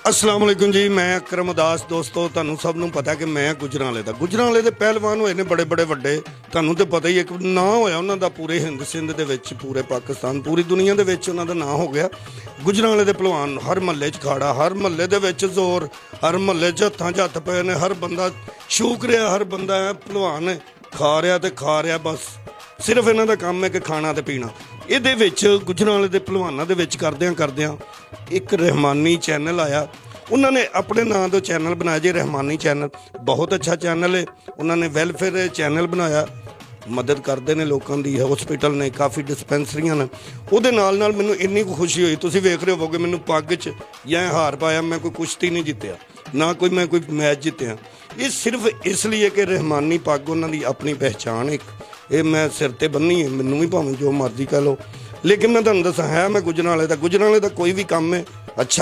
अस्सलाम वालेकुम जी। मैं अकरम उदास। दोस्तों ਤੁਹਾਨੂੰ ਸਭ ਨੂੰ ਪਤਾ ਕਿ ਮੈਂ ਗੁਜਰਾਂਵਾਲੇ ਦਾ ਗੁਜਰਾਂਵਾਲੇ ਦੇ ਪਹਿਲਵਾਨ ਹੋਏ ਨੇ ਬੜੇ ਬੜੇ ਵੱਡੇ। ਤੁਹਾਨੂੰ ਤੇ ਪਤਾ ਹੀ ਇੱਕ ਨਾਂ ਹੋਇਆ ਉਹਨਾਂ ਦਾ ਪੂਰੇ ਹਿੰਦ ਸਿੰਧ ਦੇ ਵਿੱਚ, ਪੂਰੇ ਪਾਕਿਸਤਾਨ, ਪੂਰੀ ਦੁਨੀਆ ਦੇ ਵਿੱਚ ਉਹਨਾਂ ਦਾ ਨਾਂ ਹੋ ਗਿਆ। ਗੁਜਰਾਂਵਾਲੇ ਦੇ ਪਹਿਲਵਾਨ ਹਰ ਮਹੱਲੇ 'ਚ ਖਾੜਾ, ਹਰ ਮਹੱਲੇ ਦੇ ਵਿੱਚ ਜ਼ੋਰ, ਹਰ ਮਹੱਲੇ 'ਚ ਹੱਥਾਂ 'ਚ ਹੱਥ ਪਏ ਨੇ। ਹਰ ਬੰਦਾ ਸ਼ੂਕ ਰਿਹਾ, ਹਰ ਬੰਦਾ ਪਹਿਲਵਾਨ ਖਾ ਰਿਹਾ ਤੇ ਖਾ ਰਿਹਾ। ਬਸ ਸਿਰਫ ਇਹਨਾਂ ਦਾ ਕੰਮ ਹੈ ਕਿ ਖਾਣਾ ਤੇ ਪੀਣਾ। ਇਹਦੇ ਵਿੱਚ ਗੁਜਰਾਂਵਾਲੇ ਦੇ ਪਹਿਲਵਾਨਾਂ ਦੇ ਵਿੱਚ ਕਰਦਿਆਂ ਇੱਕ ਰਹਿਮਾਨੀ ਚੈਨਲ ਆਇਆ। ਉਹਨਾਂ ਨੇ ਆਪਣੇ ਨਾਂ ਤੋਂ ਚੈਨਲ ਬਣਾਇਆ ਜੀ, ਰਹਿਮਾਨੀ ਚੈਨਲ। ਬਹੁਤ ਅੱਛਾ ਚੈਨਲ ਹੈ। ਉਹਨਾਂ ਨੇ ਵੈਲਫੇਅਰ ਚੈਨਲ ਬਣਾਇਆ, ਮਦਦ ਕਰਦੇ ਨੇ ਲੋਕਾਂ ਦੀ। ਹੌਸਪੀਟਲ ਨੇ, ਕਾਫੀ ਡਿਸਪੈਂਸਰੀਆਂ ਨੇ। ਉਹਦੇ ਨਾਲ ਮੈਨੂੰ ਇੰਨੀ ਕੁ ਖੁਸ਼ੀ ਹੋਈ। ਤੁਸੀਂ ਵੇਖ ਰਹੇ ਹੋਵੋਗੇ ਮੈਨੂੰ ਪੱਗ 'ਚ ਜਾਂ ਹਾਰ ਪਾਇਆ। ਮੈਂ ਕੋਈ ਕੁਸ਼ਤੀ ਨਹੀਂ ਜਿੱਤਿਆ, ਨਾ ਮੈਂ ਕੋਈ ਮੈਚ ਜਿੱਤਿਆ। ਇਹ ਸਿਰਫ ਇਸ ਲਈ ਹੈ ਕਿ ਰਹਿਮਾਨੀ ਪੱਗ ਉਹਨਾਂ ਦੀ ਆਪਣੀ ਪਹਿਚਾਣ ਇੱਕ। ਇਹ ਮੈਂ ਸਿਰ 'ਤੇ ਬੰਨੀ ਹੈ, ਮੈਨੂੰ ਵੀ ਭਾਵੇਂ ਜੋ ਮਰਜ਼ੀ ਕਹਿ ਲਓ। ਲੇਕਿਨ ਮੈਂ ਤੁਹਾਨੂੰ ਦੱਸਾਂ, ਹੈ ਮੈਂ ਗੁਜਰਾਂਵਾਲੇ ਦਾ। ਗੁਜਰਾਂਵਾਲੇ ਦਾ ਕੋਈ ਵੀ ਕੰਮ ਹੈ ਅੱਛਾ